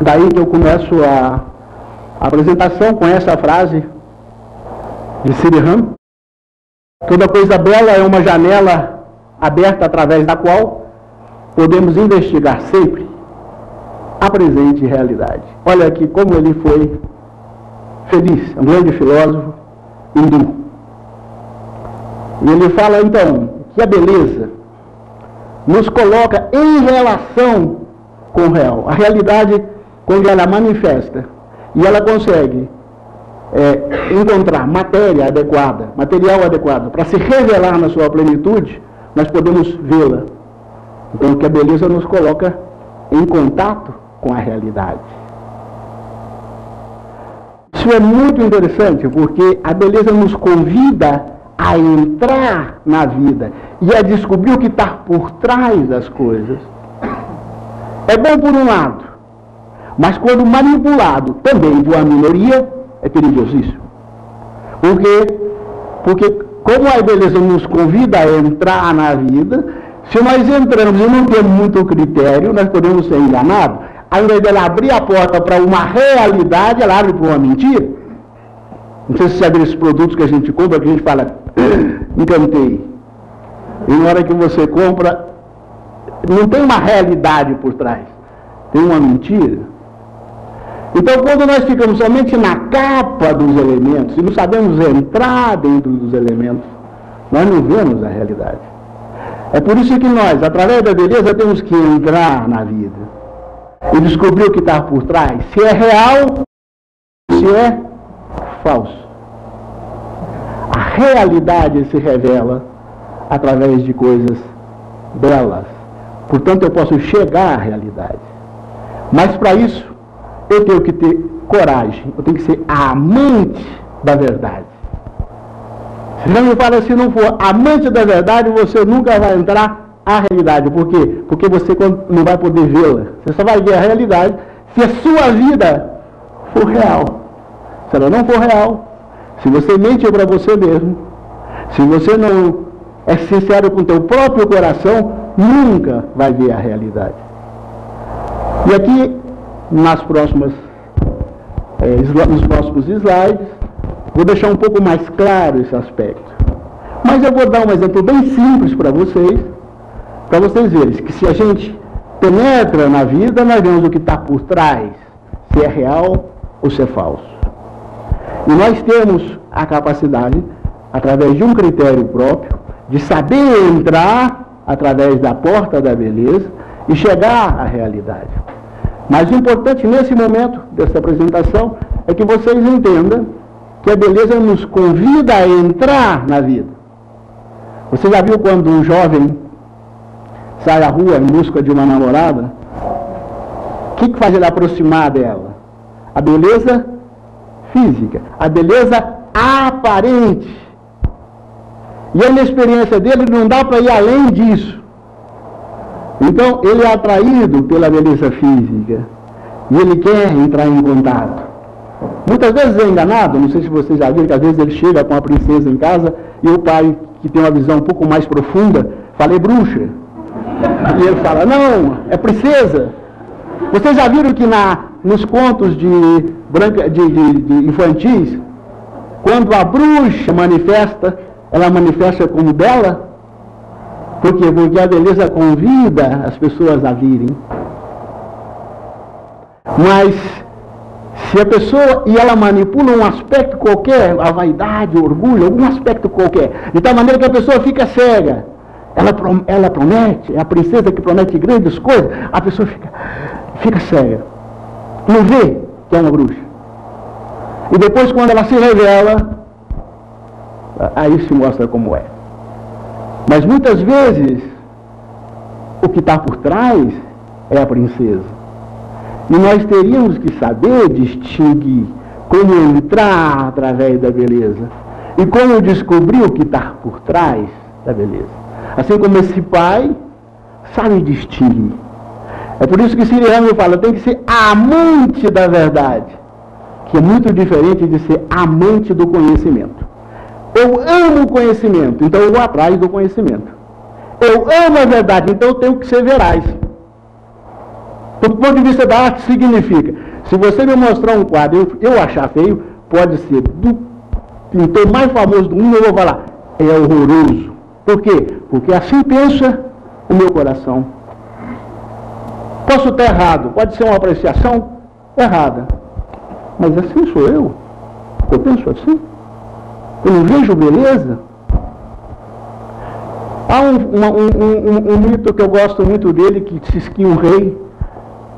Daí que eu começo a apresentação com essa frase de Sriram: toda coisa bela é uma janela aberta através da qual podemos investigar sempre a presente realidade. Olha aqui como ele foi feliz, um grande filósofo hindu. E ele fala então que a beleza nos coloca em relação com o real. A realidade, quando ela manifesta e ela consegue encontrar matéria adequada, material adequado para se revelar na sua plenitude, nós podemos vê-la. Então, que a beleza nos coloca em contato com a realidade. Isso é muito interessante, porque a beleza nos convida a entrar na vida e a descobrir o que está por trás das coisas. É bom por um lado, mas quando manipulado também por uma minoria, é perigosíssimo. Por quê? Porque como a beleza nos convida a entrar na vida, se nós entramos e não temos muito critério, nós podemos ser enganados. Ao invés dela abrir a porta para uma realidade, ela abre para uma mentira. Não sei se você sabe esses produtos que a gente compra, que a gente fala, encantei. E na hora que você compra, não tem uma realidade por trás, tem uma mentira. Então, quando nós ficamos somente na capa dos elementos e não sabemos entrar dentro dos elementos, nós não vemos a realidade. É por isso que nós, através da beleza, temos que entrar na vida e descobrir o que está por trás, se é real, se é falso. A realidade se revela através de coisas belas. Portanto, eu posso chegar à realidade. Mas para isso, eu tenho que ter coragem, eu tenho que ser amante da verdade. Se não me fala, se não for amante da verdade, você nunca vai entrar à realidade. Por quê? Porque você não vai poder vê-la. Você só vai ver a realidade se a sua vida for real. Se ela não for real, se você mente para você mesmo, se você não é sincero com o teu próprio coração, nunca vai ver a realidade. E aqui, nos próximos slides, vou deixar um pouco mais claro esse aspecto. Mas eu vou dar um exemplo bem simples para vocês verem que se a gente penetra na vida, nós vemos o que está por trás, se é real ou se é falso. E nós temos a capacidade, através de um critério próprio, de saber entrar através da porta da beleza e chegar à realidade. Mas o importante nesse momento dessa apresentação é que vocês entendam que a beleza nos convida a entrar na vida. Você já viu quando um jovem sai à rua em busca de uma namorada? O que faz ele aproximar dela? A beleza física, a beleza aparente. E a inexperiência dele não dá para ir além disso. Então, ele é atraído pela beleza física e ele quer entrar em contato. Muitas vezes é enganado, não sei se vocês já viram, que às vezes ele chega com a princesa em casa e o pai, que tem uma visão um pouco mais profunda, fala, é bruxa. E ele fala, não, é princesa. Vocês já viram que nos contos de infantis, quando a bruxa manifesta, ela manifesta como bela? Por quê? Porque a beleza convida as pessoas a virem. Mas, se a pessoa, e ela manipula um aspecto qualquer, a vaidade, o orgulho, algum aspecto qualquer, de tal maneira que a pessoa fica cega. Ela promete, é a princesa que promete grandes coisas, a pessoa fica cega. Não vê que é uma bruxa. E depois, quando ela se revela, aí se mostra como é. Mas muitas vezes, o que está por trás é a princesa. E nós teríamos que saber distinguir como entrar através da beleza e como descobrir o que está por trás da beleza. Assim como esse pai sabe distinguir. É por isso que Sriram fala, tem que ser amante da verdade, que é muito diferente de ser amante do conhecimento. Eu amo o conhecimento, então eu vou atrás do conhecimento. Eu amo a verdade, então eu tenho que ser veraz. Do ponto de vista da arte, significa, se você me mostrar um quadro eu achar feio, pode ser do pintor mais famoso do mundo, eu vou falar, é horroroso. Por quê? Porque assim pensa o meu coração. Posso estar errado, pode ser uma apreciação errada, mas assim sou eu. Eu penso assim. Eu não vejo beleza. Há um mito que eu gosto muito dele, que diz que um rei,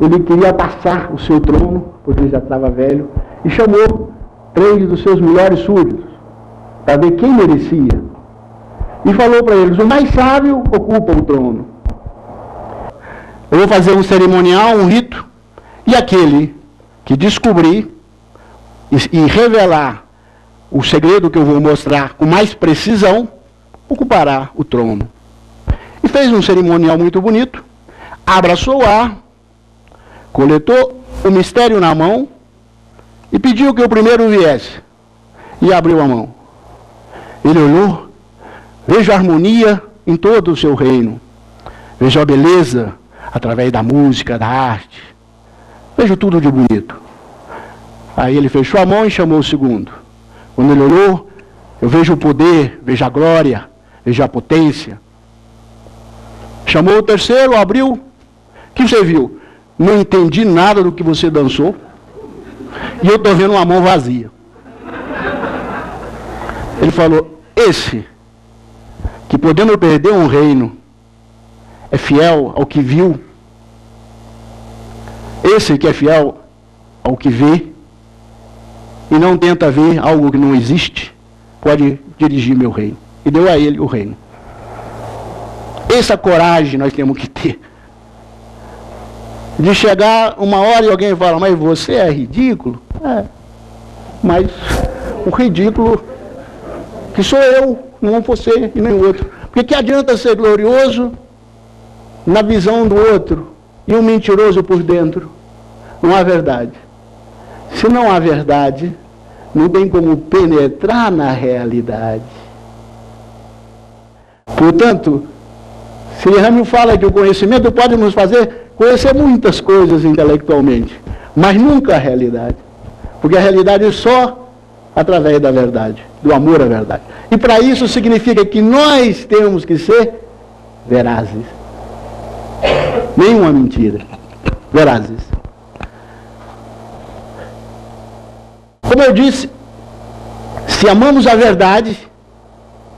ele queria passar o seu trono, porque ele já estava velho, e chamou 3 dos seus melhores súditos, para ver quem merecia. E falou para eles, o mais sábio ocupa o trono. Eu vou fazer um cerimonial, um rito, e aquele que descobrir e revelar o segredo que eu vou mostrar com mais precisão, ocupará o trono. E fez um cerimonial muito bonito, abraçou o ar, coletou o mistério na mão e pediu que o primeiro viesse. E abriu a mão. Ele olhou, vejo a harmonia em todo o seu reino. Vejo a beleza através da música, da arte. Vejo tudo de bonito. Aí ele fechou a mão e chamou o segundo. Quando ele olhou, eu vejo o poder, vejo a glória, vejo a potência. Chamou o terceiro, abriu. O que você viu? Não entendi nada do que você dançou. E eu estou vendo uma mão vazia. Ele falou, esse, que podendo perder um reino, é fiel ao que viu. Esse que é fiel ao que vê, e não tenta ver algo que não existe, pode dirigir meu reino. E deu a ele o reino. Essa coragem nós temos que ter. De chegar uma hora e alguém fala, mas você é ridículo? É. Mas o ridículo que sou eu, não você e nem o outro. Porque que adianta ser glorioso na visão do outro e um mentiroso por dentro? Não há verdade. Se não há verdade, não tem como penetrar na realidade. Portanto, se Rami fala que o conhecimento pode nos fazer conhecer muitas coisas intelectualmente, mas nunca a realidade. Porque a realidade é só através da verdade, do amor à verdade. E para isso significa que nós temos que ser verazes. Nenhuma mentira. Verazes. Como eu disse, se amamos a verdade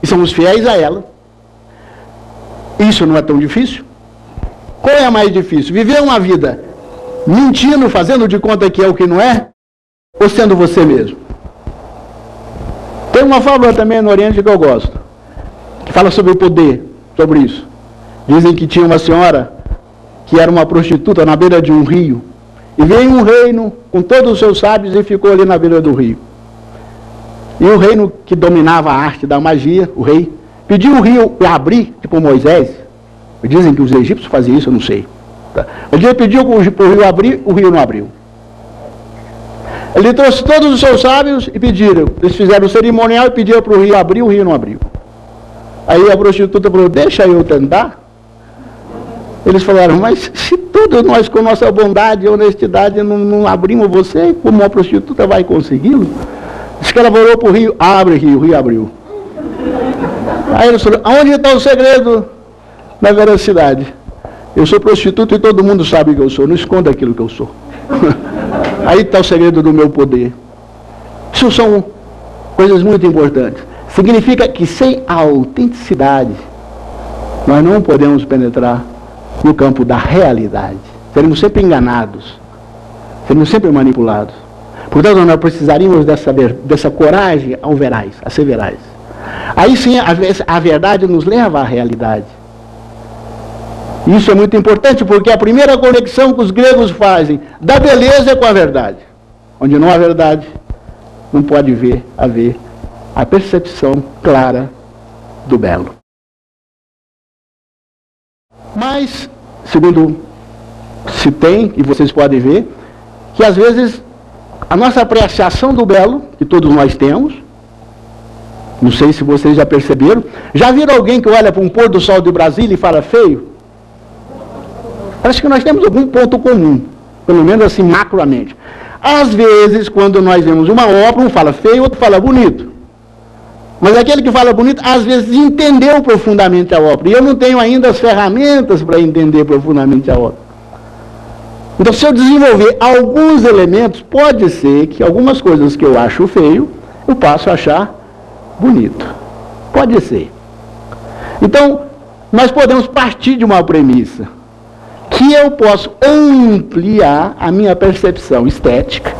e somos fiéis a ela, isso não é tão difícil. Qual é a mais difícil? Viver uma vida mentindo, fazendo de conta que é o que não é, ou sendo você mesmo? Tem uma fábula também no Oriente que eu gosto, que fala sobre o poder, sobre isso. Dizem que tinha uma senhora que era uma prostituta na beira de um rio, e veio um reino com todos os seus sábios e ficou ali na beira do rio. E o reino que dominava a arte da magia, o rei, pediu o rio abrir, tipo Moisés. Dizem que os egípcios faziam isso, eu não sei. Ele pediu para o rio abrir, o rio não abriu. Ele trouxe todos os seus sábios e pediram. Eles fizeram o cerimonial e pediram para o rio não abriu. Aí a prostituta falou, deixa eu tentar. Eles falaram, mas se todos nós com nossa bondade e honestidade não abrimos você, como a prostituta vai consegui-lo? Diz que ela falou para o rio, abre o rio abriu. Aí eles falaram, aonde está o segredo da veracidade? Eu sou prostituta e todo mundo sabe que eu sou, não esconda aquilo que eu sou. Aí está o segredo do meu poder. Isso são coisas muito importantes. Significa que sem a autenticidade, nós não podemos penetrar no campo da realidade. Seremos sempre enganados. Seremos sempre manipulados. Portanto, nós precisaríamos dessa coragem ao veraz, a ser veraz. Aí sim, a verdade nos leva à realidade. Isso é muito importante, porque a primeira conexão que os gregos fazem da beleza é com a verdade. Onde não há verdade, não pode haver a percepção clara do belo. Mas, segundo se tem, e vocês podem ver, que às vezes a nossa apreciação do belo, que todos nós temos, não sei se vocês já perceberam, já viram alguém que olha para um pôr do sol de Brasília e fala feio? Acho que nós temos algum ponto comum. Pelo menos assim, macroamente. Às vezes, quando nós vemos uma obra, um fala feio, outro fala bonito. Mas aquele que fala bonito, às vezes, entendeu profundamente a obra. E eu não tenho ainda as ferramentas para entender profundamente a obra. Então, se eu desenvolver alguns elementos, pode ser que algumas coisas que eu acho feio, eu passo a achar bonito. Pode ser. Então, nós podemos partir de uma premissa, que eu posso ampliar a minha percepção estética,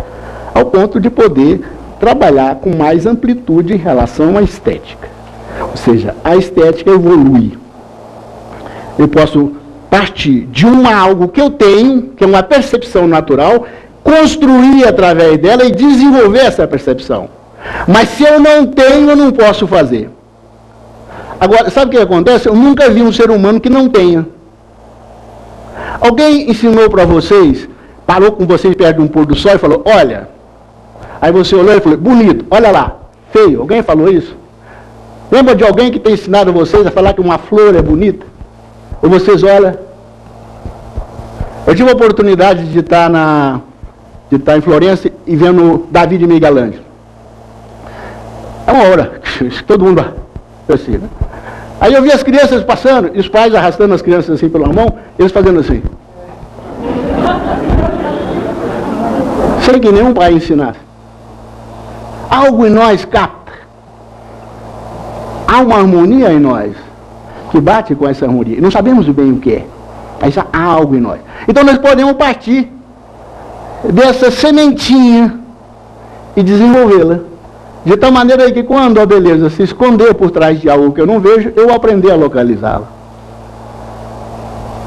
ao ponto de poder trabalhar com mais amplitude em relação à estética. Ou seja, a estética evolui. Eu posso partir de algo que eu tenho, que é uma percepção natural, construir através dela e desenvolver essa percepção. Mas se eu não tenho, eu não posso fazer. Agora, sabe o que acontece? Eu nunca vi um ser humano que não tenha. Alguém ensinou para vocês, parou com vocês perto de um pôr do sol e falou, olha. Aí você olhou e falou, bonito, olha lá, feio. Alguém falou isso? Lembra de alguém que tem ensinado vocês a falar que uma flor é bonita? Ou vocês olham? Eu tive a oportunidade de estar em Florença e vendo Davi de Michelangelo. É uma hora, todo mundo assim, né? Aí eu vi as crianças passando, e os pais arrastando as crianças assim pela mão, eles fazendo assim. Sem que nenhum pai ensinasse. Algo em nós capta. Há uma harmonia em nós que bate com essa harmonia. E não sabemos bem o que é, mas há algo em nós. Então nós podemos partir dessa sementinha e desenvolvê-la. De tal maneira que quando a beleza se esconder por trás de algo que eu não vejo, eu vou aprender a localizá-la.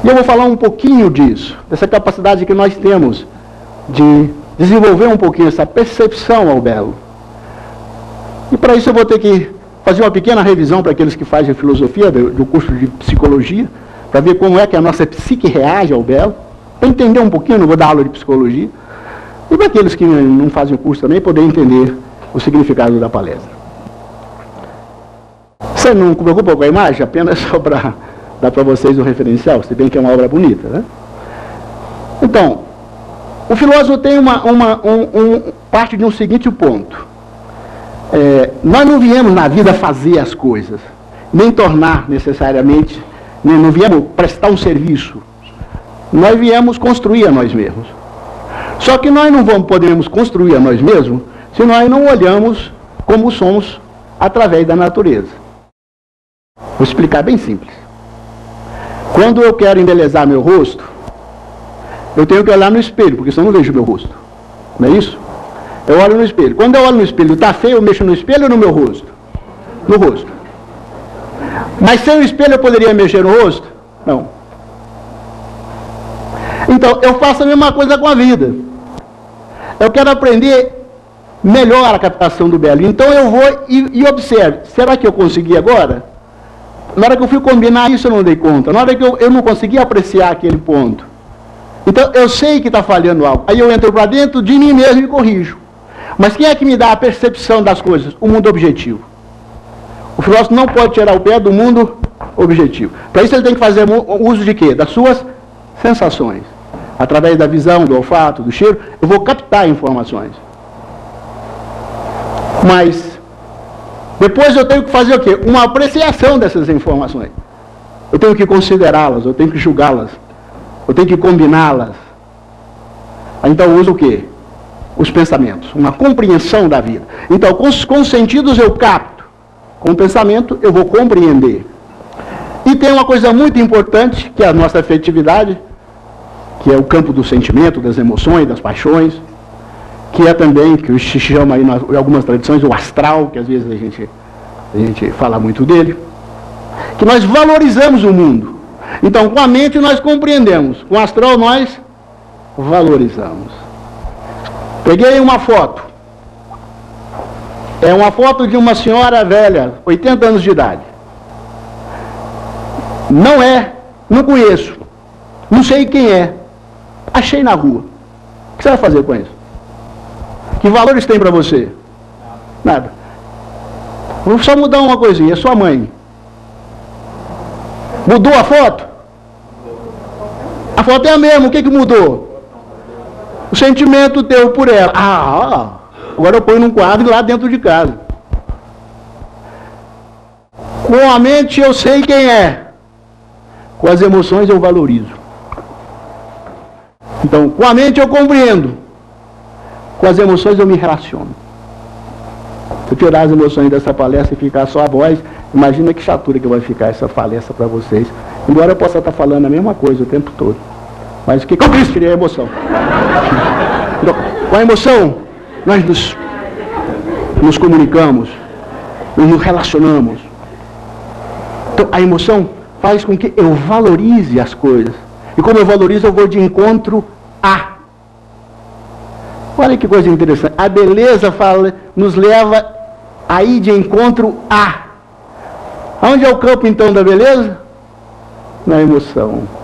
E eu vou falar um pouquinho disso, dessa capacidade que nós temos de desenvolver um pouquinho essa percepção ao belo. E para isso eu vou ter que fazer uma pequena revisão para aqueles que fazem filosofia do curso de psicologia, para ver como é que a nossa psique reage ao belo, para entender um pouquinho, não vou dar aula de psicologia, e para aqueles que não fazem o curso também, poder entender o significado da palestra. Você não se preocupa com a imagem? Apenas só para dar para vocês um referencial, se bem que é uma obra bonita, né? Então, o filósofo tem parte de um seguinte ponto. Nós não viemos na vida fazer as coisas, nem tornar necessariamente, não viemos prestar um serviço. Nós viemos construir a nós mesmos. Só que nós não podemos construir a nós mesmos se nós não olhamos como somos através da natureza. Vou explicar bem simples. Quando eu quero embelezar meu rosto, eu tenho que olhar no espelho, porque senão eu não vejo meu rosto. Não é isso? Eu olho no espelho. Quando eu olho no espelho, está feio, eu mexo no espelho ou no meu rosto? No rosto. Mas sem o espelho eu poderia mexer no rosto? Não. Então, eu faço a mesma coisa com a vida. Eu quero aprender melhor a captação do belo. Então eu vou e observo. Será que eu consegui agora? Na hora que eu fui combinar isso, eu não dei conta. Na hora que eu não consegui apreciar aquele ponto. Então eu sei que está falhando algo. Aí eu entro para dentro de mim mesmo e corrijo. Mas quem é que me dá a percepção das coisas? O mundo objetivo. O filósofo não pode tirar o pé do mundo objetivo. Para isso ele tem que fazer uso de quê? Das suas sensações. Através da visão, do olfato, do cheiro, eu vou captar informações. Mas depois eu tenho que fazer o quê? Uma apreciação dessas informações. Eu tenho que considerá-las, eu tenho que julgá-las, eu tenho que combiná-las. Então eu uso o quê? Os pensamentos, uma compreensão da vida. Então com os sentidos eu capto, com o pensamento eu vou compreender. E tem uma coisa muito importante, que é a nossa afetividade, que é o campo do sentimento, das emoções, das paixões, que é também, que se chama aí em algumas tradições, o astral, que às vezes a gente fala muito dele, que nós valorizamos o mundo. Então, com a mente nós compreendemos, com o astral nós valorizamos. Peguei uma foto. É uma foto de uma senhora velha, 80 anos de idade. Não conheço, não sei quem é. Achei na rua. O que você vai fazer com isso? Que valores tem para você? Nada. Vou só mudar uma coisinha, é sua mãe. Mudou a foto? A foto é a mesma, o que mudou? O sentimento teu por ela. Agora eu ponho num quadro lá dentro de casa. Com a mente eu sei quem é. Com as emoções eu valorizo. Então, com a mente eu compreendo. Com as emoções eu me relaciono. Se eu tirar as emoções dessa palestra e ficar só a voz, imagina que chatura que vai ficar essa palestra para vocês. Embora eu possa estar falando a mesma coisa o tempo todo. Mas o que eu disse seria a emoção. Então, com a emoção, nós nos comunicamos, nos relacionamos. Então, a emoção faz com que eu valorize as coisas. E como eu valorizo, eu vou de encontro a. Olha que coisa interessante. A beleza nos leva a ir de encontro a. Onde é o campo, então, da beleza? Na emoção.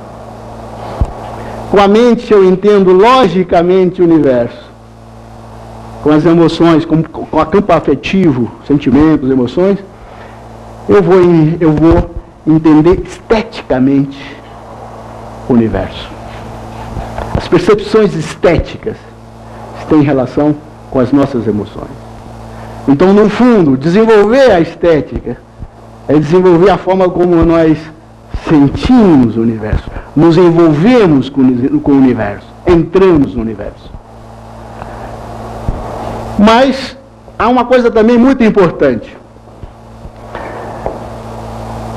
Com a mente eu entendo logicamente o universo. Com as emoções, com o campo afetivo, sentimentos, emoções, eu vou entender esteticamente o universo. As percepções estéticas têm relação com as nossas emoções. Então, no fundo, desenvolver a estética é desenvolver a forma como nós sentimos o universo, nos envolvemos com o universo, entramos no universo. Mas há uma coisa também muito importante.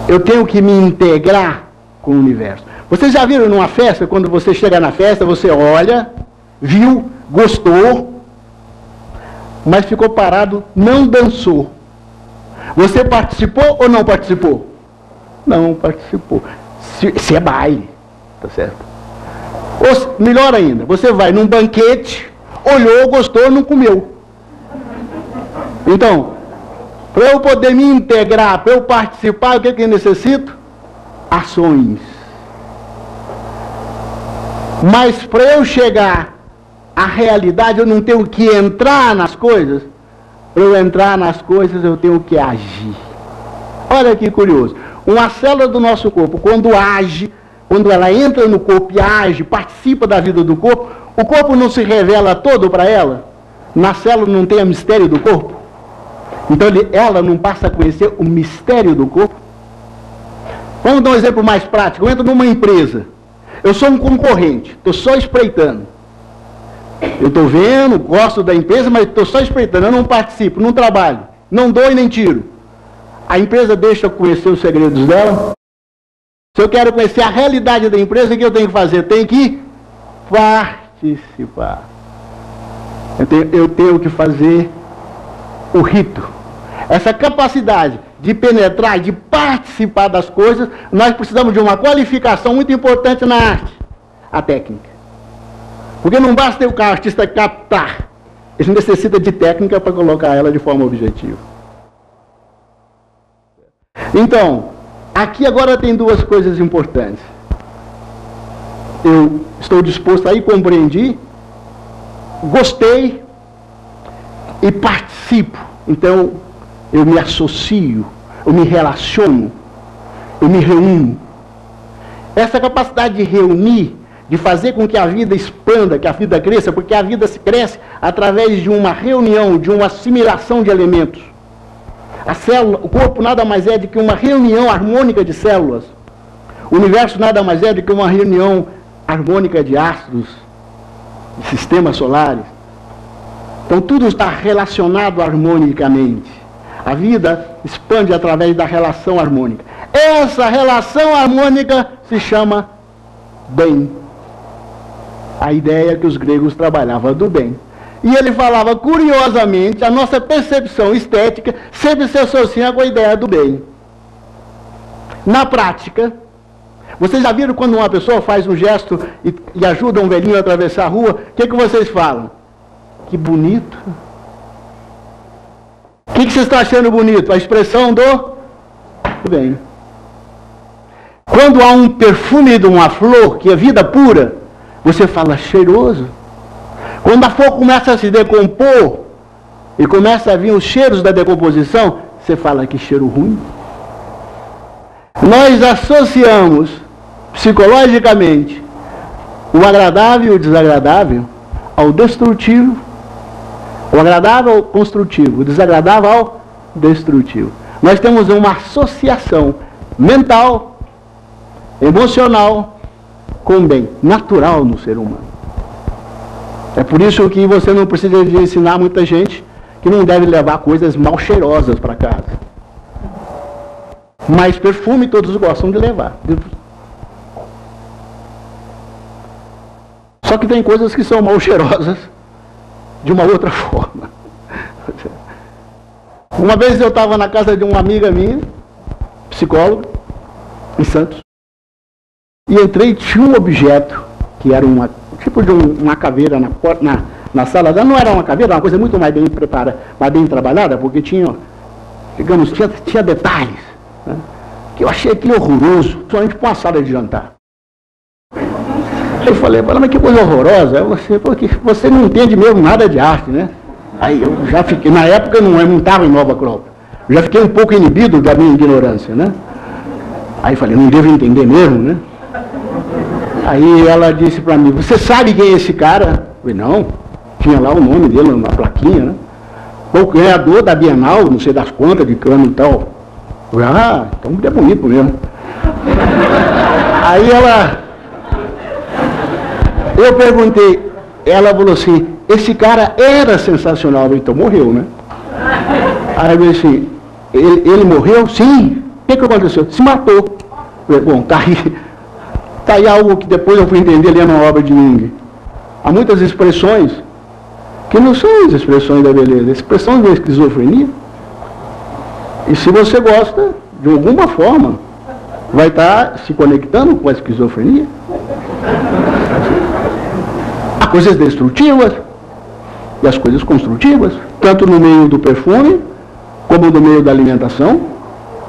Eu tenho que me integrar com o universo. Vocês já viram numa festa, quando você chega na festa, você olha, viu, gostou, mas ficou parado, não dançou. Você participou ou não participou? Não participou. Se é baile, tá certo? Ou, melhor ainda, você vai num banquete, olhou, gostou, não comeu. Então, para eu poder me integrar, para eu participar, o que eu necessito? Ações. Mas para eu chegar à realidade, eu não tenho que entrar nas coisas. Para eu entrar nas coisas, eu tenho que agir. Olha que curioso. Uma célula do nosso corpo, quando age, quando ela entra no corpo e age, participa da vida do corpo, o corpo não se revela todo para ela? Na célula não tem o mistério do corpo? Então ela não passa a conhecer o mistério do corpo? Vamos dar um exemplo mais prático. Eu entro numa empresa. Eu sou um concorrente, estou só espreitando. Eu estou vendo, gosto da empresa, mas estou só espreitando. Eu não participo, não trabalho, não dou e nem tiro. A empresa deixa eu conhecer os segredos dela? Se eu quero conhecer a realidade da empresa, o que eu tenho que fazer? Eu tenho que participar. Eu tenho que fazer o rito. Essa capacidade de penetrar, de participar das coisas, nós precisamos de uma qualificação muito importante na arte, a técnica. Porque não basta o artista captar, ele necessita de técnica para colocar ela de forma objetiva. Então, aqui agora tem duas coisas importantes. Eu estou disposto a ir, compreendi, gostei e participo. Então, eu me associo, eu me relaciono, eu me reúno. Essa capacidade de reunir, de fazer com que a vida expanda, que a vida cresça, porque a vida se cresce através de uma reunião, de uma assimilação de elementos. A célula, o corpo nada mais é do que uma reunião harmônica de células. O universo nada mais é do que uma reunião harmônica de astros, de sistemas solares. Então tudo está relacionado harmonicamente. A vida expande através da relação harmônica. Essa relação harmônica se chama bem. A ideia que os gregos trabalhavam do bem. E ele falava, curiosamente, a nossa percepção estética sempre se associa com a ideia do bem. Na prática, vocês já viram quando uma pessoa faz um gesto e ajuda um velhinho a atravessar a rua, o que vocês falam? Que bonito. O que vocês estão achando bonito? A expressão do bem. Quando há um perfume de uma flor, que é vida pura, você fala cheiroso. Quando a flor começa a se decompor e começa a vir os cheiros da decomposição, você fala que cheiro ruim. Nós associamos psicologicamente o agradável e o desagradável ao destrutivo, o agradável ao construtivo, o desagradável ao destrutivo. Nós temos uma associação mental, emocional, com o bem, natural no ser humano. É por isso que você não precisa de ensinar muita gente que não deve levar coisas mal cheirosas para casa. Mas perfume todos gostam de levar. Só que tem coisas que são mal cheirosas de uma outra forma. Uma vez eu estava na casa de uma amiga minha, psicóloga, em Santos, e entrei e tinha um objeto, que era tipo de uma caveira na sala dela. Não era uma caveira, era uma coisa muito mais bem preparada, mais bem trabalhada, porque tinha, digamos, tinha detalhes, né, que eu achei aquilo horroroso, somente para uma sala de jantar. Eu falei, mas que coisa horrorosa, porque você não entende mesmo nada de arte, né? Aí eu já fiquei, na época eu não estava em Nova Cropa, eu já fiquei um pouco inibido da minha ignorância, né? Aí falei, não devo entender mesmo, né? Aí ela disse para mim, você sabe quem é esse cara? Eu falei, não, tinha lá o nome dele na plaquinha, né? O criador da Bienal, não sei das quantas, de cano e tal. Eu falei, ah, então é bonito mesmo. Aí eu perguntei, ela falou assim, esse cara era sensacional. Então morreu, né? Aí eu falei assim, ele morreu? Sim. O que aconteceu? Se matou. Eu falei, bom, tá aí algo que depois eu fui entender lendo a obra de Jung. Há muitas expressões que não são as expressões da beleza, expressões da esquizofrenia. E se você gosta, de alguma forma, vai estar se conectando com a esquizofrenia. Há coisas destrutivas e as coisas construtivas, tanto no meio do perfume, como no meio da alimentação,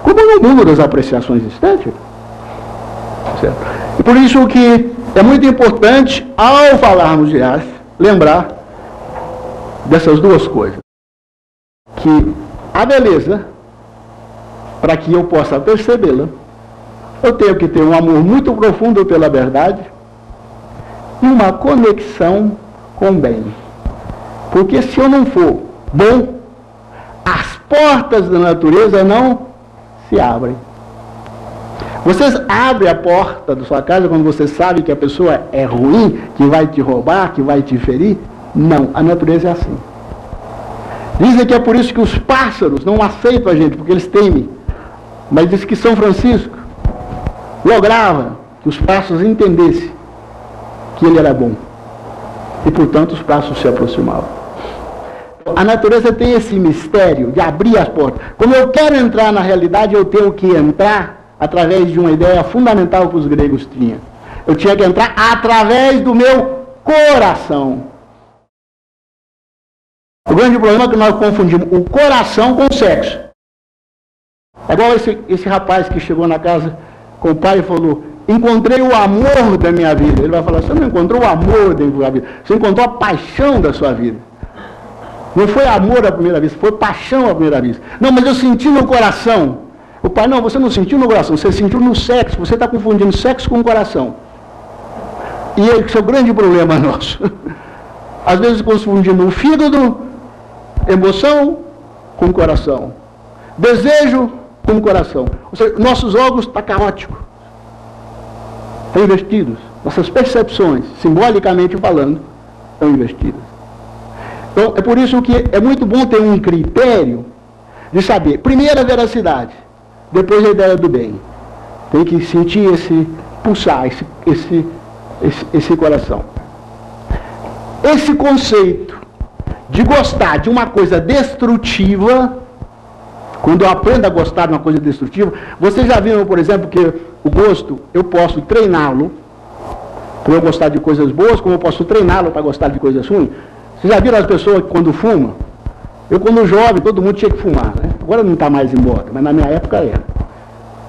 como no mundo das apreciações estéticas. Certo? E por isso que é muito importante, ao falarmos de arte, lembrar dessas duas coisas. Que a beleza, para que eu possa percebê-la, eu tenho que ter um amor muito profundo pela verdade e uma conexão com o bem. Porque se eu não for bom, as portas da natureza não se abrem. Vocês abrem a porta da sua casa quando você sabe que a pessoa é ruim, que vai te roubar, que vai te ferir? Não, a natureza é assim. Dizem que é por isso que os pássaros não aceitam a gente, porque eles temem. Mas diz que São Francisco lograva que os pássaros entendessem que ele era bom. E, portanto, os pássaros se aproximavam. A natureza tem esse mistério de abrir as portas. Como eu quero entrar na realidade, eu tenho que entrar através de uma ideia fundamental que os gregos tinham. Eu tinha que entrar através do meu coração. O grande problema é que nós confundimos o coração com o sexo. É igual esse rapaz que chegou na casa com o pai e falou, encontrei o amor da minha vida. Ele vai falar, você não encontrou o amor da sua vida, você encontrou a paixão da sua vida. Não foi amor à primeira vista, foi paixão à primeira vista. Não, mas eu senti no coração. O pai, não, você não sentiu no coração, você sentiu no sexo, você está confundindo sexo com coração. E esse é o grande problema nosso. Às vezes confundindo o fígado, emoção, com coração. Desejo com coração. Ou seja, nossos órgãos estão caóticos. Estão investidos. Nossas percepções, simbolicamente falando, estão investidas. Então, é por isso que é muito bom ter um critério de saber, primeiro a veracidade, depois a ideia do bem. Tem que sentir esse pulsar, esse coração. Esse conceito de gostar de uma coisa destrutiva, quando eu aprendo a gostar de uma coisa destrutiva, vocês já viram, por exemplo, que o gosto, eu posso treiná-lo para eu gostar de coisas boas, como eu posso treiná-lo para gostar de coisas ruins. Vocês já viram as pessoas que quando fumam? Eu, quando jovem, todo mundo tinha que fumar, né? Agora não está mais em moda, mas na minha época era.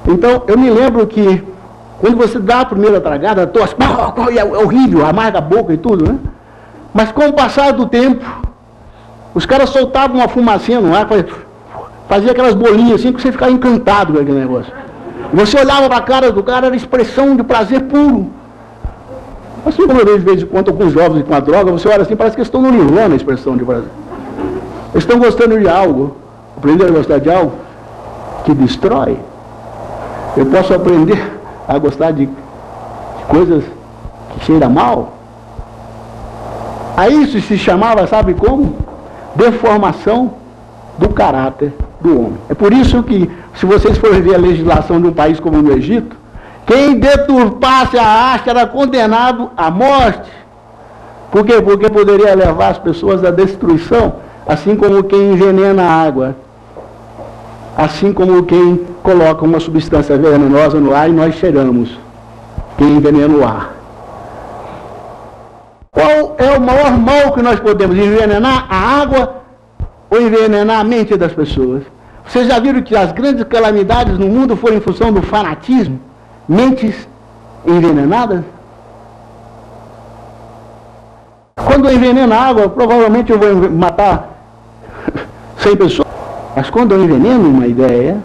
Então, eu me lembro que quando você dá a primeira tragada, tosse, é horrível, amarga a boca e tudo, né? Mas com o passar do tempo, os caras soltavam uma fumacinha no ar, fazia aquelas bolinhas assim, que você ficava encantado com aquele negócio. Você olhava para a cara do cara, era expressão de prazer puro. Assim como eu vejo de vez em quando alguns jovens com a droga, você olha assim, parece que eles estão no Nirvana, a expressão de Brasil. Eles estão gostando de algo, aprenderam a gostar de algo que destrói. Eu posso aprender a gostar de coisas que cheiram mal. A isso se chamava, sabe como? Deformação do caráter do homem. É por isso que, se vocês forem ver a legislação de um país como no Egito, quem deturpasse a arte era condenado à morte. Por quê? Porque poderia levar as pessoas à destruição, assim como quem envenena a água, assim como quem coloca uma substância venenosa no ar e nós cheiramos, quem envenena o ar. Qual é o maior mal que nós podemos? Envenenar a água ou envenenar a mente das pessoas? Vocês já viram que as grandes calamidades no mundo foram em função do fanatismo? Mentes envenenadas? Quando eu enveneno a água, provavelmente eu vou matar 100 pessoas. Mas quando eu enveneno uma ideia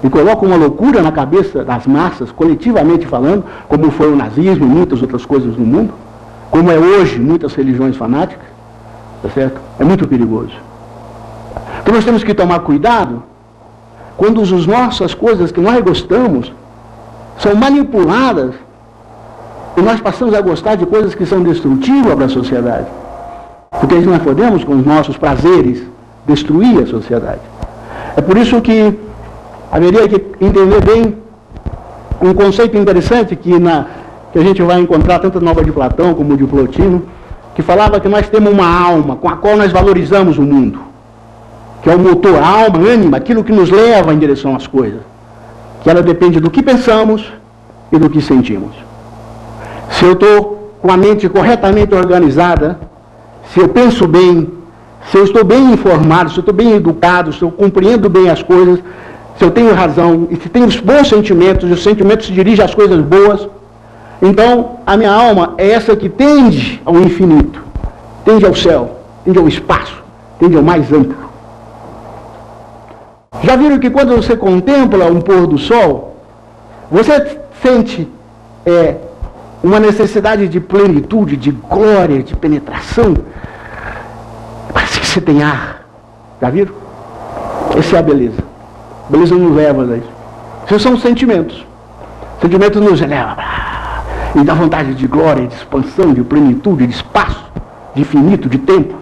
e coloco uma loucura na cabeça das massas, coletivamente falando, como foi o nazismo e muitas outras coisas no mundo, como é hoje muitas religiões fanáticas, tá certo? É muito perigoso. Então nós temos que tomar cuidado quando as nossas coisas que nós gostamos são manipuladas e nós passamos a gostar de coisas que são destrutivas para a sociedade. Porque nós podemos, com os nossos prazeres, destruir a sociedade. É por isso que haveria que entender bem um conceito interessante que a gente vai encontrar tanto na obra de Platão como de Plotino, que falava que nós temos uma alma com a qual nós valorizamos o mundo, que é o motor, a alma, a ânima, aquilo que nos leva em direção às coisas, que ela depende do que pensamos e do que sentimos. Se eu estou com a mente corretamente organizada, se eu penso bem, se eu estou bem informado, se eu estou bem educado, se eu compreendo bem as coisas, se eu tenho razão e se tenho os bons sentimentos, e os sentimentos se dirigem às coisas boas, então a minha alma é essa que tende ao infinito, tende ao céu, tende ao espaço, tende ao mais amplo. Já viram que quando você contempla um pôr do sol, você sente uma necessidade de plenitude, de glória, de penetração? Parece que você tem ar. Já viram? Essa é a beleza. A beleza nos leva a isso. Esses são os sentimentos. Sentimentos nos elevam e dá vontade de glória, de expansão, de plenitude, de espaço, de infinito, de tempo.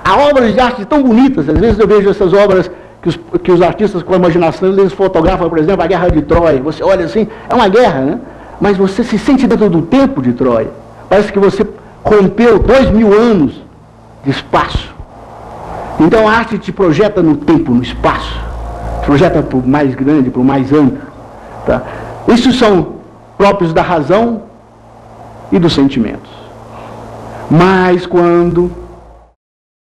Há obras de arte tão bonitas. Às vezes eu vejo essas obras que os artistas com a imaginação, eles fotografam, por exemplo, a Guerra de Troia. Você olha assim, é uma guerra, né? Mas você se sente dentro do tempo de Troia. Parece que você rompeu 2000 anos de espaço. Então a arte te projeta no tempo, no espaço. Projeta para o mais grande, para o mais amplo. Tá? Isso são próprios da razão e dos sentimentos. Mas quando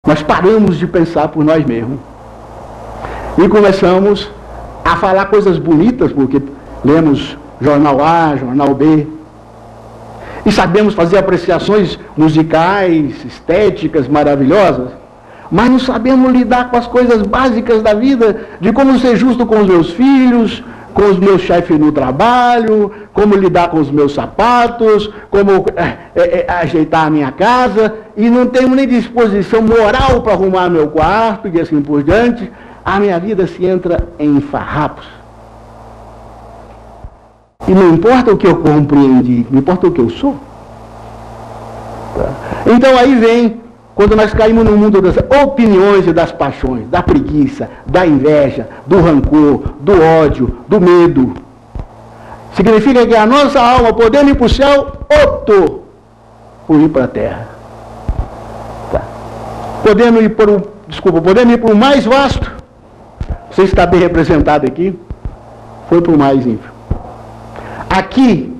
nós paramos de pensar por nós mesmos e começamos a falar coisas bonitas, porque lemos jornal A, jornal B, e sabemos fazer apreciações musicais, estéticas, maravilhosas, mas não sabemos lidar com as coisas básicas da vida, de como ser justo com os meus filhos, com os meus chefes no trabalho, como lidar com os meus sapatos, como ajeitar a minha casa, e não temos nem disposição moral para arrumar meu quarto, e assim por diante. A minha vida se entra em farrapos. E não importa o que eu compreendi, não importa o que eu sou. Tá? Então aí vem, quando nós caímos no mundo das opiniões e das paixões, da preguiça, da inveja, do rancor, do ódio, do medo. Significa que a nossa alma, podendo ir para o céu, optou por ir para a terra. Tá? Podendo ir para o mais vasto, você está bem representado aqui, foi para o mais ínfimo. Aqui,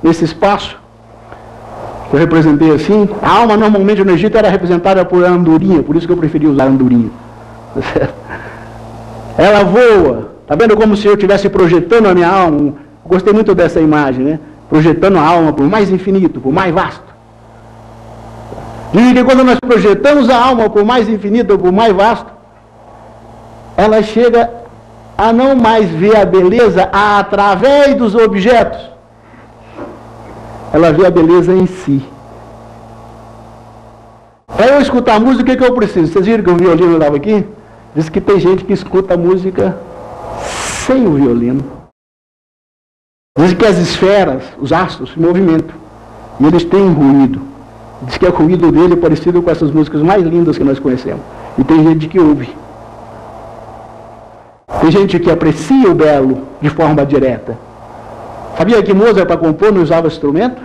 nesse espaço, que eu representei assim, a alma normalmente no Egito era representada por andorinha, por isso que eu preferi usar andorinha. Ela voa, está vendo como se eu estivesse projetando a minha alma? Gostei muito dessa imagem, né? Projetando a alma para o mais infinito, para o mais vasto. E que quando nós projetamos a alma para o mais infinito, para o mais vasto, ela chega a não mais ver a beleza através dos objetos. Ela vê a beleza em si. Para eu escutar música, o que eu preciso? Vocês viram que o violino estava aqui? Diz que tem gente que escuta a música sem o violino. Diz que as esferas, os astros, se movimentam. E eles têm um ruído. Diz que o ruído dele é parecido com essas músicas mais lindas que nós conhecemos. E tem gente que ouve. Tem gente que aprecia o belo de forma direta. Sabia que Mozart, para compor, não usava instrumento?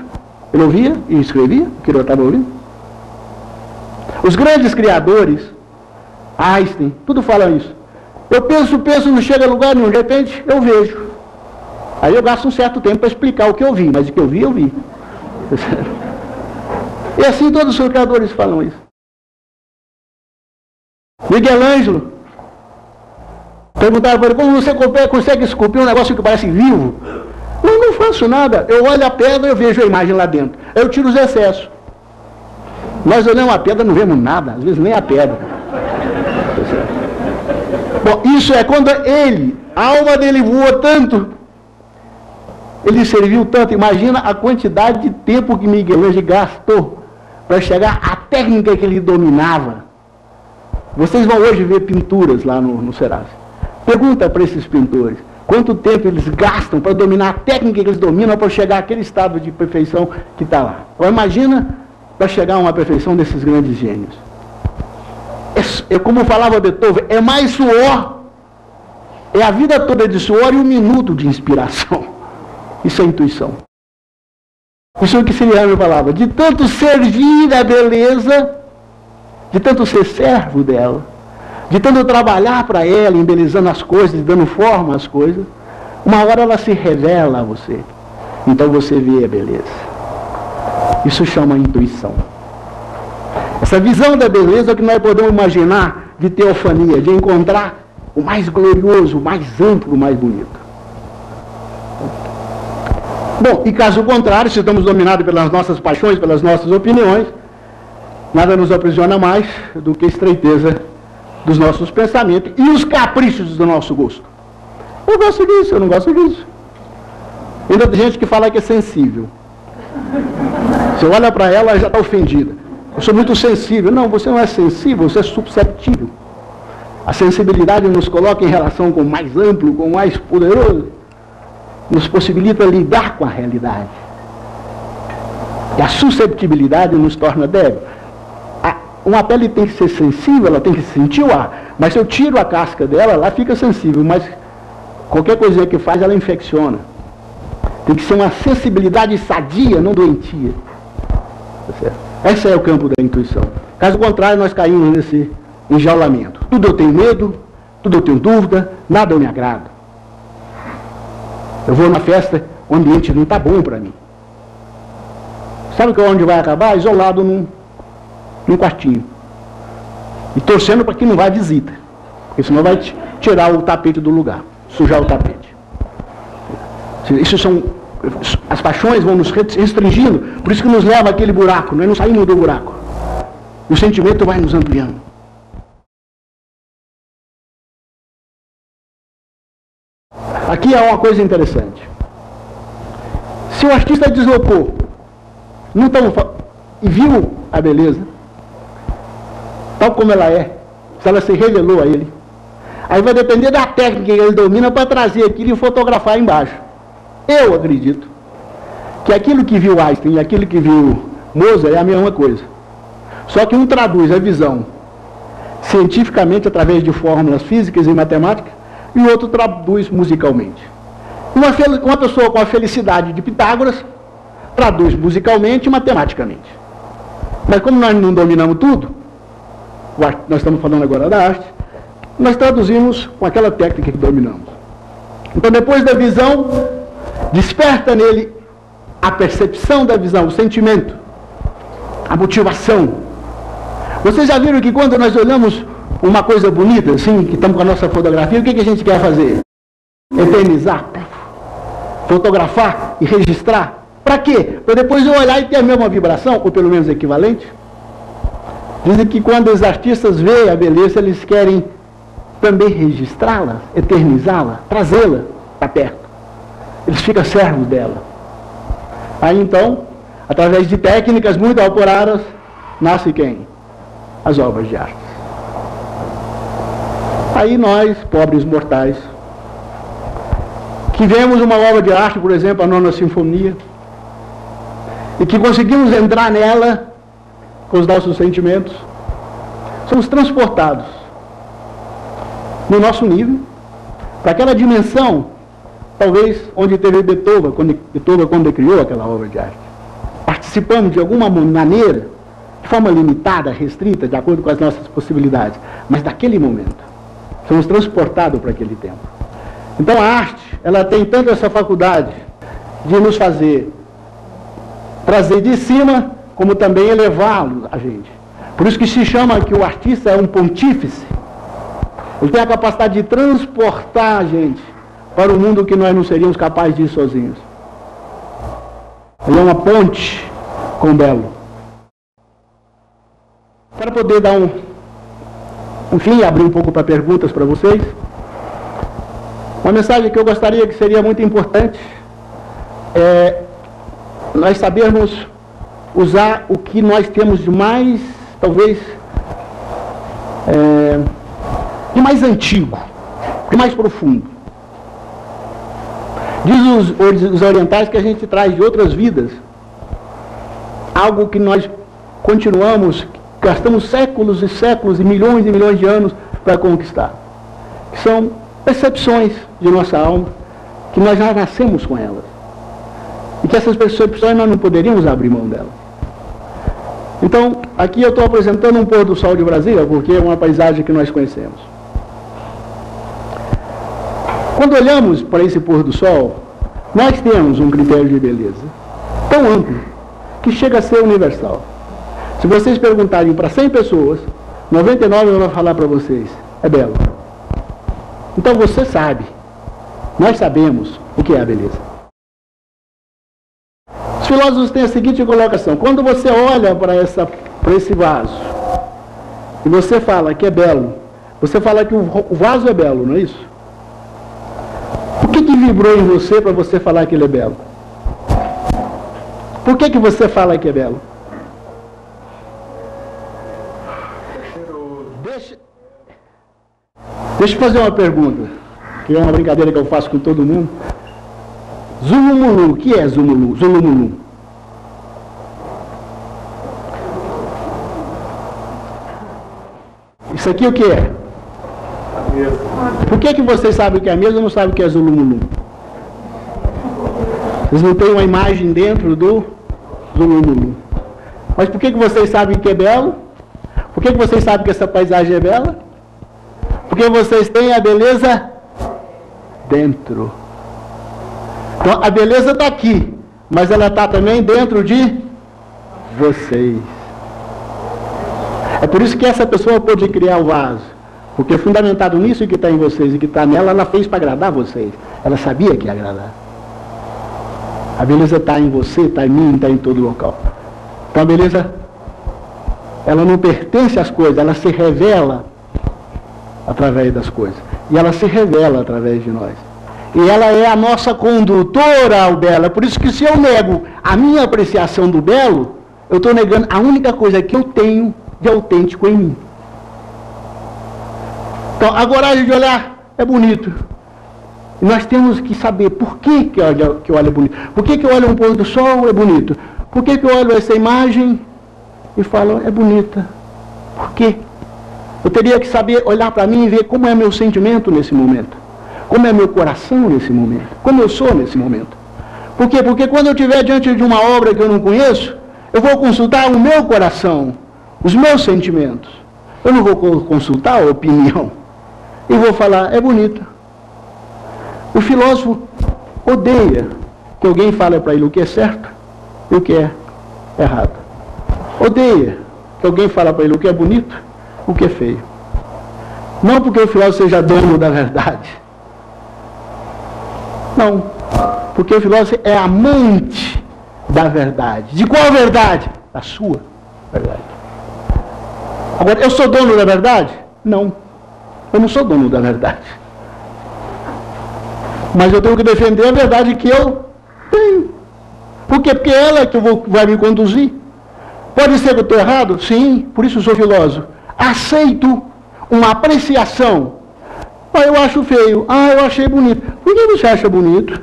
Ele ouvia e escrevia o que ele estava ouvindo. Os grandes criadores, Einstein, tudo fala isso. Eu penso, não chega a lugar nenhum, de repente eu vejo. Aí eu gasto um certo tempo para explicar o que eu vi, mas o que eu vi, eu vi. E assim todos os criadores falam isso. Miguel Ângelo, perguntaram para ele, como você consegue esculpir um negócio que parece vivo? Eu não faço nada, eu olho a pedra e eu vejo a imagem lá dentro. Eu tiro os excessos. Nós olhamos a pedra e não vemos nada, às vezes nem a pedra. Bom, isso é quando a alma dele voa tanto, ele serviu tanto. Imagina a quantidade de tempo que Miguel Ângelo gastou para chegar à técnica que ele dominava. Vocês vão hoje ver pinturas lá no Serasa. Pergunta para esses pintores quanto tempo eles gastam para dominar a técnica que eles dominam para chegar àquele estado de perfeição que está lá. Agora imagina para chegar a uma perfeição desses grandes gênios. É como falava Beethoven, é mais suor, é a vida toda de suor e um minuto de inspiração. Isso é intuição. Isso é o que Siriano falava, de tanto servir a beleza, de tanto ser servo dela, de tanto trabalhar para ela, embelezando as coisas, dando forma às coisas, uma hora ela se revela a você. Então você vê a beleza. Isso chama intuição. Essa visão da beleza é que nós podemos imaginar de teofania, de encontrar o mais glorioso, o mais amplo, o mais bonito. Bom, e caso contrário, se estamos dominados pelas nossas paixões, pelas nossas opiniões, nada nos aprisiona mais do que a estreiteza dos nossos pensamentos e os caprichos do nosso gosto. Eu gosto disso, eu não gosto disso. Ainda tem gente que fala que é sensível. Você olha para ela, ela já está ofendida. Eu sou muito sensível. Não, você não é sensível, você é susceptível. A sensibilidade nos coloca em relação com o mais amplo, com o mais poderoso. Nos possibilita lidar com a realidade. E a susceptibilidade nos torna débil. Uma pele tem que ser sensível, ela tem que sentir o ar. Mas se eu tiro a casca dela, ela fica sensível. Mas qualquer coisa que faz, ela infecciona. Tem que ser uma sensibilidade sadia, não doentia. Tá certo? Esse é o campo da intuição. Caso contrário, nós caímos nesse enjaulamento. Tudo eu tenho medo, tudo eu tenho dúvida, nada eu me agrado. Eu vou numa festa, o ambiente não está bom para mim. Sabe onde vai acabar? Isolado num quartinho. E torcendo para que não vá visita. Porque senão vai tirar o tapete do lugar, sujar o tapete. Isso são, as paixões vão nos restringindo, por isso que nos leva àquele buraco, nós não saímos do buraco. E o sentimento vai nos ampliando. Aqui há uma coisa interessante. Se o artista deslocou, e viu a beleza, tal como ela é, se ela se revelou a ele, aí vai depender da técnica que ele domina para trazer aquilo e fotografar embaixo. Eu acredito que aquilo que viu Einstein e aquilo que viu Mozart é a mesma coisa. Só que um traduz a visão cientificamente através de fórmulas físicas e matemáticas e o outro traduz musicalmente. Uma pessoa com a felicidade de Pitágoras traduz musicalmente e matematicamente. Mas como nós não dominamos tudo, nós estamos falando agora da arte, nós traduzimos com aquela técnica que dominamos. Então depois da visão, desperta nele a percepção da visão, o sentimento, a motivação. Vocês já viram que quando nós olhamos uma coisa bonita, assim, que estamos com a nossa fotografia, o que a gente quer fazer? Eternizar, fotografar e registrar. Para quê? Para depois eu olhar e ter a mesma vibração, ou pelo menos equivalente. Dizem que quando os artistas veem a beleza, eles querem também registrá-la, eternizá-la, trazê-la para perto. Eles ficam servos dela. Aí então, através de técnicas muito apuradas, nasce quem? as obras de arte. Aí nós, pobres mortais, que vemos uma obra de arte, por exemplo, a Nona Sinfonia, e que conseguimos entrar nela com os nossos sentimentos, somos transportados no nosso nível, para aquela dimensão, talvez, onde teve Beethoven, quando criou aquela obra de arte. Participando de alguma maneira, de forma limitada, restrita, de acordo com as nossas possibilidades, mas daquele momento. Somos transportados para aquele tempo. Então a arte, ela tem tanto essa faculdade de nos trazer de cima, como também elevá-lo a gente. Por isso que se chama que o artista é um pontífice. Ele tem a capacidade de transportar a gente para o mundo que nós não seríamos capazes de ir sozinhos. Ele é uma ponte com o belo. Para poder dar enfim, abrir um pouco para perguntas para vocês, uma mensagem que eu gostaria que seria muito importante é nós sabermos usar o que nós temos de mais, talvez, de mais antigo, de mais profundo. Diz os orientais que a gente traz de outras vidas algo que nós continuamos, gastamos séculos e séculos e milhões de anos para conquistar. Que são percepções de nossa alma, que nós já nascemos com elas. E que essas percepções nós não poderíamos abrir mão delas. Então, aqui eu estou apresentando um pôr do sol de Brasília, porque é uma paisagem que nós conhecemos. Quando olhamos para esse pôr do sol, nós temos um critério de beleza tão amplo, que chega a ser universal. Se vocês perguntarem para 100 pessoas, 99 vão falar para vocês, é belo. Então você sabe, nós sabemos o que é a beleza. Os filósofos têm a seguinte colocação: quando você olha para esse vaso, e você fala que é belo, você fala que o vaso é belo, não é isso? O que vibrou em você para você falar que ele é belo? Por que você fala que é belo? Deixa eu fazer uma pergunta, que é uma brincadeira que eu faço com todo mundo. Zulumulu, o que é Zulumulu? Isso aqui o que é? Por que vocês sabem o que é a mesa e não sabem o que é Zulumulu? Vocês não têm uma imagem dentro do Zulumulu. Mas por que vocês sabem que é belo? Por que vocês sabem que essa paisagem é bela? Porque vocês têm a beleza dentro. Então a beleza está aqui, mas ela está também dentro de vocês. É por isso que essa pessoa pôde criar o vaso. Porque fundamentado nisso que está em vocês e que está nela, ela fez para agradar vocês. Ela sabia que ia agradar. A beleza está em você, está em mim, está em todo local. Então a beleza, ela não pertence às coisas, ela se revela através das coisas. E ela se revela através de nós. E ela é a nossa condutora ao belo. É por isso que se eu nego a minha apreciação do belo, eu estou negando a única coisa que eu tenho de autêntico em mim. Então, a coragem de olhar é bonito. E nós temos que saber por que eu olho bonito. Por que eu olho um pôr do sol é bonito? Por que eu olho essa imagem e falo, é bonita? Por quê? Eu teria que saber olhar para mim e ver como é meu sentimento nesse momento. Como é meu coração nesse momento. Como eu sou nesse momento. Por quê? Porque quando eu estiver diante de uma obra que eu não conheço, eu vou consultar o meu coração, os meus sentimentos. Eu não vou consultar a opinião. E vou falar, é bonita. O filósofo odeia que alguém fale para ele o que é certo e o que é errado. Odeia que alguém fale para ele o que é bonito, o que é feio. Não porque o filósofo seja dono da verdade. Não. Porque o filósofo é amante da verdade. De qual verdade? Da sua verdade. Agora, eu sou dono da verdade? Não. Eu não sou dono da verdade. Mas eu tenho que defender a verdade que eu tenho. Por quê? Porque ela é que vai me conduzir. Pode ser que eu estou errado? Sim, por isso eu sou filósofo. aceito uma apreciação. Ah, eu acho feio. Ah, eu achei bonito. Por que você acha bonito?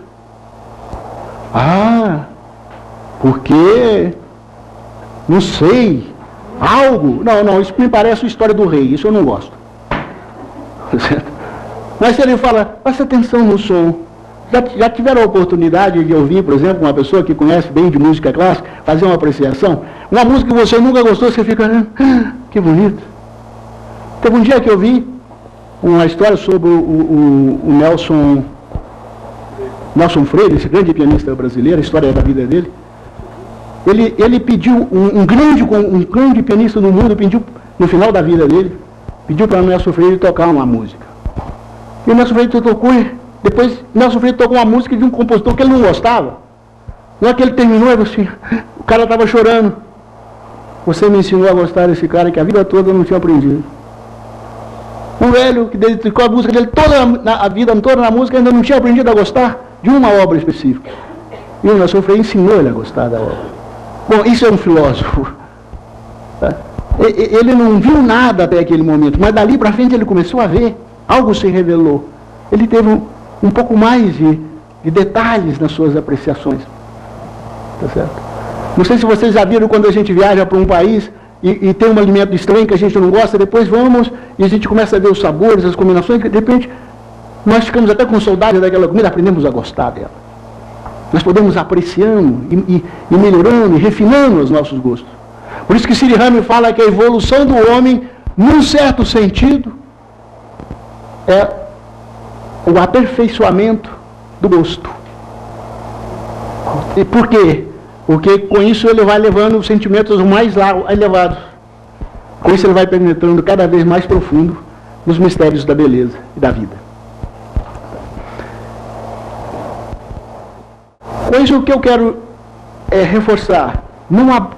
Ah, porque, não sei, algo. Não, isso me parece a história do rei, isso eu não gosto. Mas se ele fala, presta atenção no som. Já tiveram a oportunidade de ouvir, por exemplo, uma pessoa que conhece bem de música clássica, fazer uma apreciação? Uma música que você nunca gostou, você fica, que bonito. Teve um dia que eu vi uma história sobre o Nelson Freire, esse grande pianista brasileiro, a história da vida dele. Ele pediu, um grande pianista do mundo, pediu, no final da vida dele, pediu para o Nelson Freire tocar uma música. E o Nelson Freire tocou, depois o Nelson Freire tocou uma música de um compositor que ele não gostava. Na hora que ele terminou, assim, o cara estava chorando. Você me ensinou a gostar desse cara que a vida toda eu não tinha aprendido. Um velho que dedicou a música dele toda a vida toda na música, ainda não tinha aprendido a gostar de uma obra específica. E o Nelson Freire ensinou ele a gostar da obra. Bom, isso é um filósofo. Ele não viu nada até aquele momento, mas dali para frente ele começou a ver, algo se revelou. Ele teve um pouco mais de detalhes nas suas apreciações. Tá certo? Não sei se vocês já viram quando a gente viaja para um país e tem um alimento estranho que a gente não gosta, depois vamos e a gente começa a ver os sabores, as combinações, de repente nós ficamos até com saudade daquela comida, aprendemos a gostar dela. Nós podemos apreciando e melhorando e refinando os nossos gostos. Por isso que Sri Rami fala que a evolução do homem, num certo sentido, é o aperfeiçoamento do gosto. E por quê? Porque com isso ele vai levando os sentimentos mais elevados. Com isso ele vai penetrando cada vez mais profundo nos mistérios da beleza e da vida. Com isso o que eu quero reforçar,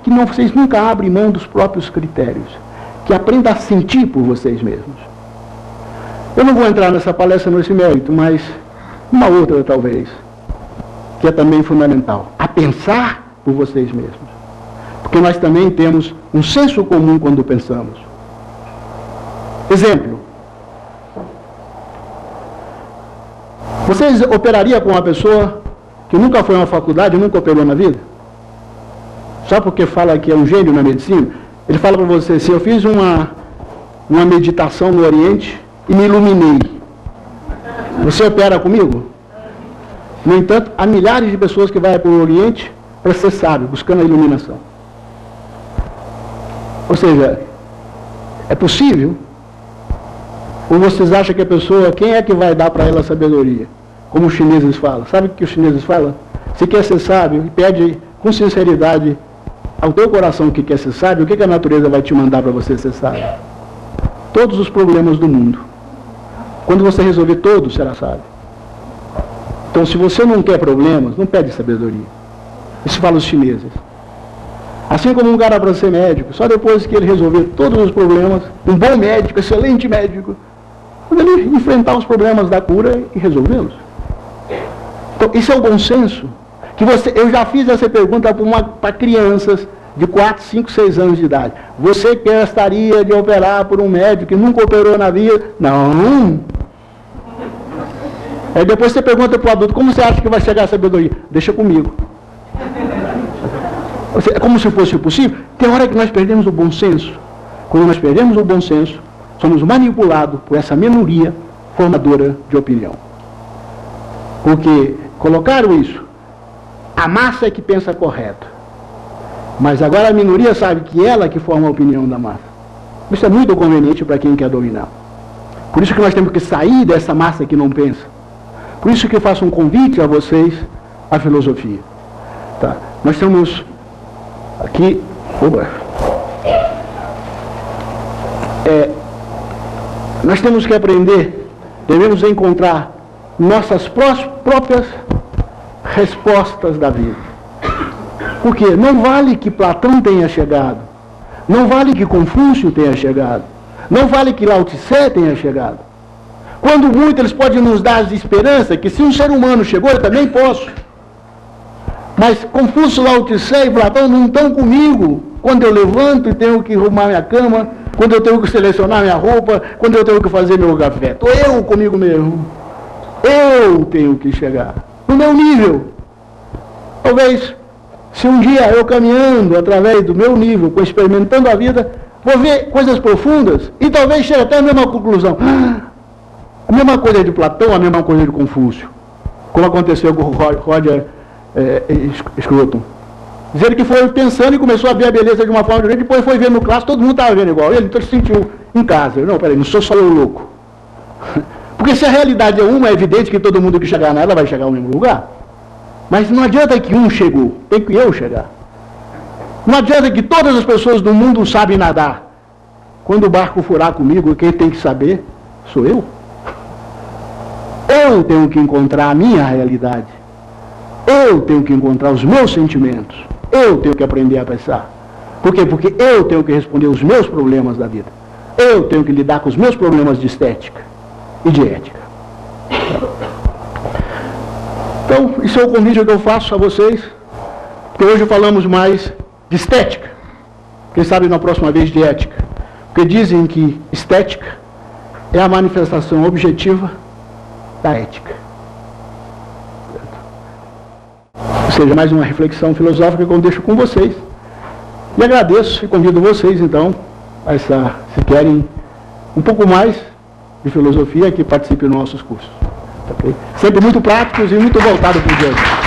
que vocês nunca abrem mão dos próprios critérios, que aprenda a sentir por vocês mesmos. Eu não vou entrar nessa palestra nesse mérito, mas uma outra talvez, que é também fundamental, a pensar por vocês mesmos. Porque nós também temos um senso comum quando pensamos. Exemplo. Vocês operariam com uma pessoa que nunca foi a uma faculdade, nunca operou na vida? Só porque fala que é um gênio na medicina? Ele fala para você, se eu fiz uma meditação no Oriente e me iluminei, você opera comigo? No entanto, há milhares de pessoas que vão para o Oriente para ser sábio, buscando a iluminação. Ou seja, é possível? Ou vocês acham que a pessoa, quem é que vai dar para ela a sabedoria? Como os chineses falam. Sabe o que os chineses falam? Se quer ser sábio, pede com sinceridade ao teu coração que quer ser sábio, o que a natureza vai te mandar para você ser sábio? Todos os problemas do mundo. Quando você resolver todos, será sábio. Então, se você não quer problemas, não pede sabedoria. Isso fala os chineses. Assim como um cara para ser médico, só depois que ele resolver todos os problemas, um bom médico, excelente médico, quando ele enfrentar os problemas da cura e resolvê-los. Então, isso é o bom senso. Eu já fiz essa pergunta para crianças de 4, 5, 6 anos de idade. Você gostaria de operar por um médico que nunca operou na vida? Não. Aí depois você pergunta para o adulto, como você acha que vai chegar a sabedoria? Deixa comigo. É como se fosse possível. Tem hora que nós perdemos o bom senso. Quando nós perdemos o bom senso, somos manipulados por essa minoria formadora de opinião. Porque colocaram isso. A massa é que pensa correto. Mas agora a minoria sabe que ela que forma a opinião da massa. Isso é muito conveniente para quem quer dominar. Por isso que nós temos que sair dessa massa que não pensa. Por isso que eu faço um convite a vocês à filosofia. Tá? Nós temos aqui... nós temos que aprender, devemos encontrar nossas próprias respostas da vida. Porque não vale que Platão tenha chegado, não vale que Confúcio tenha chegado, não vale que Lao Tse tenha chegado. Quando muito eles podem nos dar a esperança que se um ser humano chegou, eu também posso. Mas Confúcio, Lao Tse e Platão não estão comigo quando eu levanto e tenho que arrumar minha cama quando eu tenho que selecionar minha roupa, quando eu tenho que fazer meu café. Estou eu comigo mesmo. Eu tenho que chegar no meu nível. Talvez, se um dia eu caminhando através do meu nível, experimentando a vida, vou ver coisas profundas e talvez chegue até a mesma conclusão. A mesma coisa de Platão, a mesma coisa de Confúcio. Como aconteceu com o Roger Scruton. Dizendo que foi pensando e começou a ver a beleza de uma forma diferente, depois foi vendo no clássico, todo mundo estava vendo igual ele, então ele se sentiu em casa. Não, peraí, não sou só eu louco. Porque se a realidade é uma, é evidente que todo mundo que chegar nela vai chegar ao mesmo lugar. Mas não adianta que um chegou, tem que eu chegar. Não adianta que todas as pessoas do mundo sabem nadar. Quando o barco furar comigo, quem tem que saber sou eu. Eu tenho que encontrar a minha realidade. Eu tenho que encontrar os meus sentimentos. Eu tenho que aprender a pensar. Por quê? Porque eu tenho que responder os meus problemas da vida. Eu tenho que lidar com os meus problemas de estética e de ética. Então, isso é o convite que eu faço a vocês, porque hoje falamos mais de estética. Quem sabe na próxima vez de ética. Porque dizem que estética é a manifestação objetiva da ética. Ou seja, mais uma reflexão filosófica que eu deixo com vocês. E agradeço e convido vocês, então, se querem um pouco mais de filosofia, que participem dos nossos cursos. Okay? Sempre muito práticos e muito voltados para o dia.